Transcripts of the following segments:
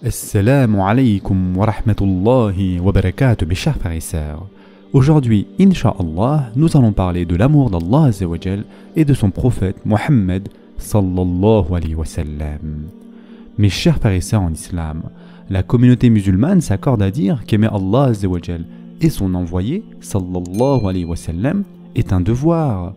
Assalamu alaikum wa rahmatullahi wa barakatuh, mes chers frères et sœurs. Aujourd'hui, Inch'Allah, nous allons parler de l'amour d'Allah Azza wa Jal et de son prophète Mohammed sallallahu alayhi wa sallam. Mes chers frères et sœurs en islam, la communauté musulmane s'accorde à dire qu'aimer Allah Azza wa Jal et son envoyé sallallahu alayhi wa sallam est un devoir.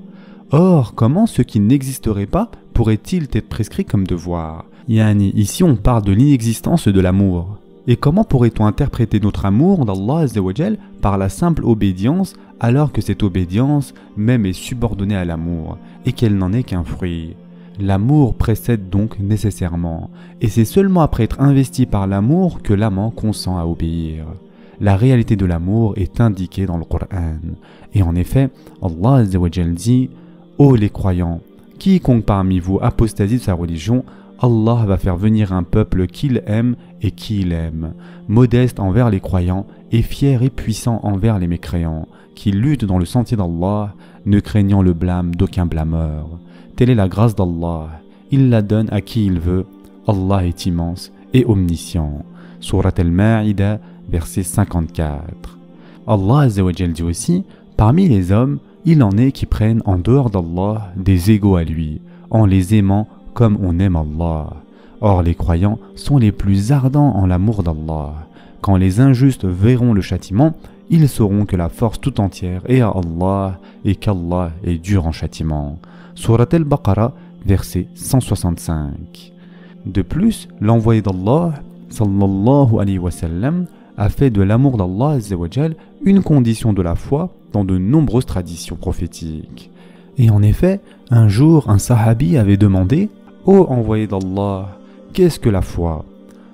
Or, comment ce qui n'existerait pas pourrait-il être prescrit comme devoir? Yani, ici on parle de l'inexistence de l'amour. Et comment pourrait-on interpréter notre amour d'Allah Azza wa Jal par la simple obédience alors que cette obédience même est subordonnée à l'amour et qu'elle n'en est qu'un fruit? L'amour précède donc nécessairement, et c'est seulement après être investi par l'amour que l'amant consent à obéir. La réalité de l'amour est indiquée dans le Coran. Et en effet, Allah Azza wa Jal dit: ô les croyants, quiconque parmi vous apostasie de sa religion, Allah va faire venir un peuple qu'il aime et qui il aime, modeste envers les croyants et fier et puissant envers les mécréants, qui lutte dans le sentier d'Allah, ne craignant le blâme d'aucun blâmeur. Telle est la grâce d'Allah, il la donne à qui il veut, Allah est immense et omniscient. Surat al-Ma'ida, verset 54. Allah Azza wa Jal dit aussi: parmi les hommes, il en est qui prennent en dehors d'Allah des égaux à lui, en les aimant comme on aime Allah. Or les croyants sont les plus ardents en l'amour d'Allah. Quand les injustes verront le châtiment, ils sauront que la force tout entière est à Allah et qu'Allah est dur en châtiment. Surat al-Baqarah, verset 165. De plus, l'envoyé d'Allah, sallallahu alayhi wa sallam, a fait de l'amour d'Allah Azza wa Jal une condition de la foi dans de nombreuses traditions prophétiques. Et en effet, un jour, un sahabi avait demandé: ô envoyé d'Allah, qu'est-ce que la foi?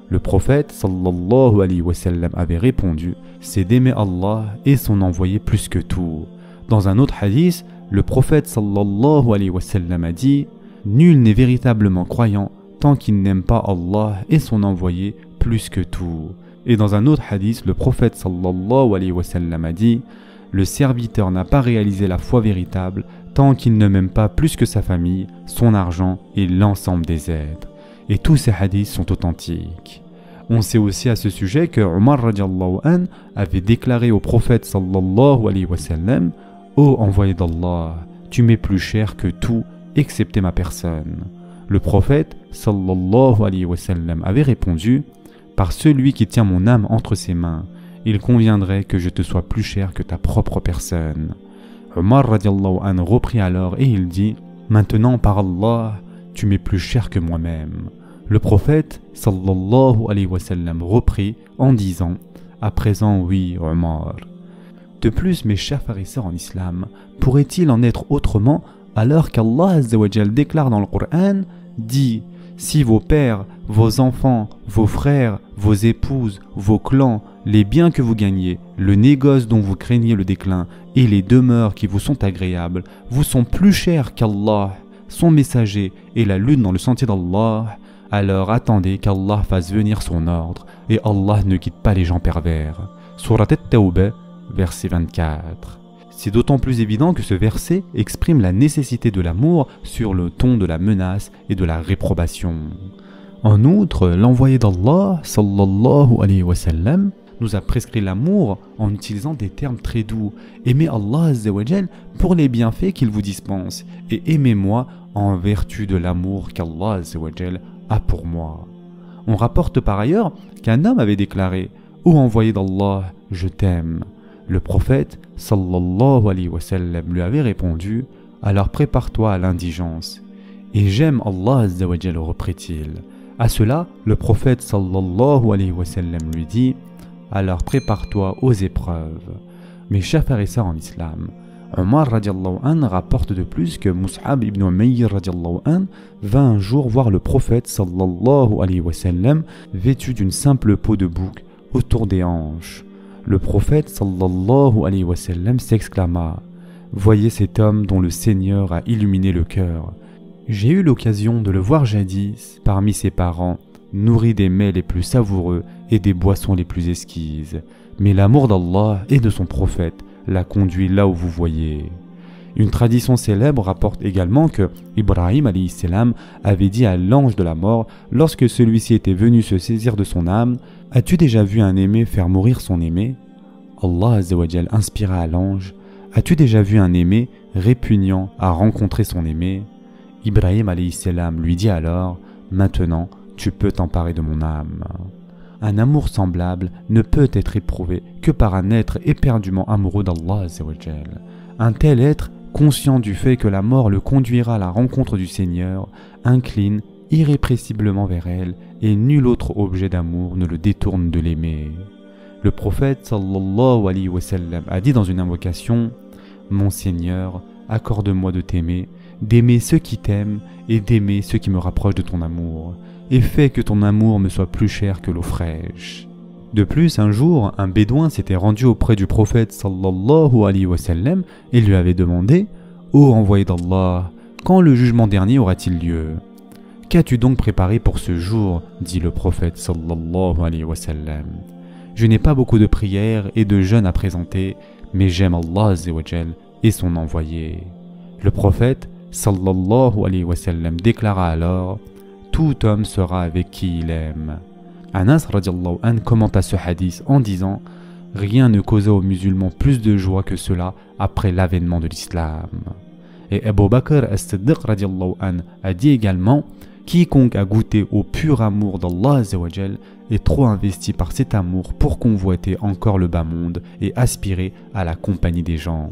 Le prophète sallallahu alayhi wa sallam avait répondu: c'est d'aimer Allah et son envoyé plus que tout. Dans un autre hadith, le prophète sallallahu alayhi wa sallam a dit: nul n'est véritablement croyant tant qu'il n'aime pas Allah et son envoyé plus que tout. Et dans un autre hadith, le prophète sallallahu alayhi wa sallam a dit: le serviteur n'a pas réalisé la foi véritable tant qu'il ne m'aime pas plus que sa famille, son argent et l'ensemble des êtres. Et tous ces hadiths sont authentiques. On sait aussi à ce sujet que Omar radiallahu an avait déclaré au prophète sallallahu alayhi wa sallam: ô envoyé d'Allah, tu m'es plus cher que tout excepté ma personne. Le prophète sallallahu alayhi wa sallam avait répondu: par celui qui tient mon âme entre ses mains, il conviendrait que je te sois plus cher que ta propre personne. Omar radiallahu an reprit alors et il dit: maintenant par Allah, tu m'es plus cher que moi-même. Le prophète sallallahu alayhi wa sallam reprit en disant: à présent oui Omar. De plus, mes chers frères et sœurs en islam, pourrait-il en être autrement alors qu'Allah Azza wa Jal déclare dans le Coran, dit: si vos pères, vos enfants, vos frères, vos épouses, vos clans, les biens que vous gagnez, le négoce dont vous craignez le déclin et les demeures qui vous sont agréables vous sont plus chers qu'Allah, son messager et la lutte dans le sentier d'Allah, alors attendez qu'Allah fasse venir son ordre et Allah ne quitte pas les gens pervers. Surat at-Tawbah, verset 24. C'est d'autant plus évident que ce verset exprime la nécessité de l'amour sur le ton de la menace et de la réprobation. En outre, l'envoyé d'Allah, sallallahu alayhi wa sallam, nous a prescrit l'amour en utilisant des termes très doux. Aimez Allah Azza wa Jal pour les bienfaits qu'il vous dispense et aimez-moi en vertu de l'amour qu'Allah Azza wa Jal a pour moi. On rapporte par ailleurs qu'un homme avait déclaré: ô envoyé d'Allah, je t'aime. Le prophète sallallahu alayhi wa sallam lui avait répondu: alors prépare-toi à l'indigence. Et j'aime Allah Azza wa Jal, reprit-il. À cela, le prophète sallallahu alayhi wa sallam lui dit: alors prépare-toi aux épreuves. Mes chers frères et sœurs en islam, Omar radiallahu an rapporte de plus que Mus'ab ibn Umayr radiallahu an vint un jour voir le prophète sallallahu alayhi wa sallam vêtu d'une simple peau de bouc autour des hanches. Le prophète sallallahu alayhi wa sallam s'exclama: voyez cet homme dont le Seigneur a illuminé le cœur. J'ai eu l'occasion de le voir jadis parmi ses parents, nourri des mets les plus savoureux et des boissons les plus exquises. Mais l'amour d'Allah et de son prophète l'a conduit là où vous voyez. Une tradition célèbre rapporte également que Ibrahim alayhi salam avait dit à l'ange de la mort lorsque celui-ci était venu se saisir de son âme: « As-tu déjà vu un aimé faire mourir son aimé ?» Allah azza wa jal inspira à l'ange: « As-tu déjà vu un aimé répugnant à rencontrer son aimé ?» Ibrahim alayhi salam lui dit alors: « Maintenant, tu peux t'emparer de mon âme. » Un amour semblable ne peut être éprouvé que par un être éperdument amoureux d'Allah azza wa jal. Un tel être, conscient du fait que la mort le conduira à la rencontre du Seigneur, incline irrépressiblement vers elle et nul autre objet d'amour ne le détourne de l'aimer. Le prophète sallallahu alayhi wa sallam a dit dans une invocation: « Mon Seigneur, accorde-moi de t'aimer, d'aimer ceux qui t'aiment et d'aimer ceux qui me rapprochent de ton amour, et fais que ton amour me soit plus cher que l'eau fraîche. » De plus, un jour, un bédouin s'était rendu auprès du prophète sallallahu alayhi wa sallam et lui avait demandé: « Ô envoyé d'Allah, quand le jugement dernier aura-t-il lieu ? Qu'as-tu donc préparé pour ce jour ?» dit le prophète sallallahu alayhi wa sallam. « Je n'ai pas beaucoup de prières et de jeûnes à présenter, mais j'aime Allah azza wa jal et son envoyé. » Le prophète sallallahu alayhi wa sallam déclara alors: « Tout homme sera avec qui il aime. » Anas radiallahu an commenta ce hadith en disant: « Rien ne causa aux musulmans plus de joie que cela après l'avènement de l'islam. » Et Abu Bakr as-Siddiq radiallahu an a dit également: « Quiconque a goûté au pur amour d'Allah azza wa jal est trop investi par cet amour pour convoiter encore le bas monde et aspirer à la compagnie des gens. »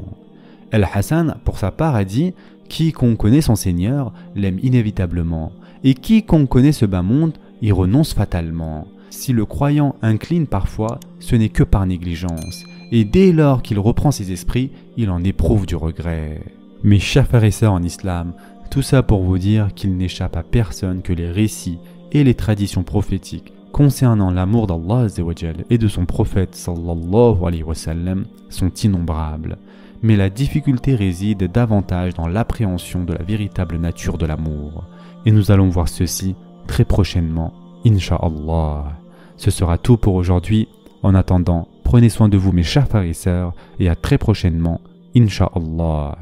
Al-Hassan, pour sa part, a dit: « Quiconque connaît son Seigneur l'aime inévitablement, et quiconque connaît ce bas monde y renonce fatalement. Si le croyant incline parfois, ce n'est que par négligence, et dès lors qu'il reprend ses esprits, il en éprouve du regret. » Mes chers frères et sœurs en islam, tout ça pour vous dire qu'il n'échappe à personne que les récits et les traditions prophétiques concernant l'amour d'Allah azza wa jal et de son prophète sallallahu alayhi wa sallam sont innombrables. Mais la difficulté réside davantage dans l'appréhension de la véritable nature de l'amour. Et nous allons voir ceci très prochainement, Inch'Allah. Ce sera tout pour aujourd'hui. En attendant, prenez soin de vous mes chers frères et sœurs, et à très prochainement, Inch'Allah.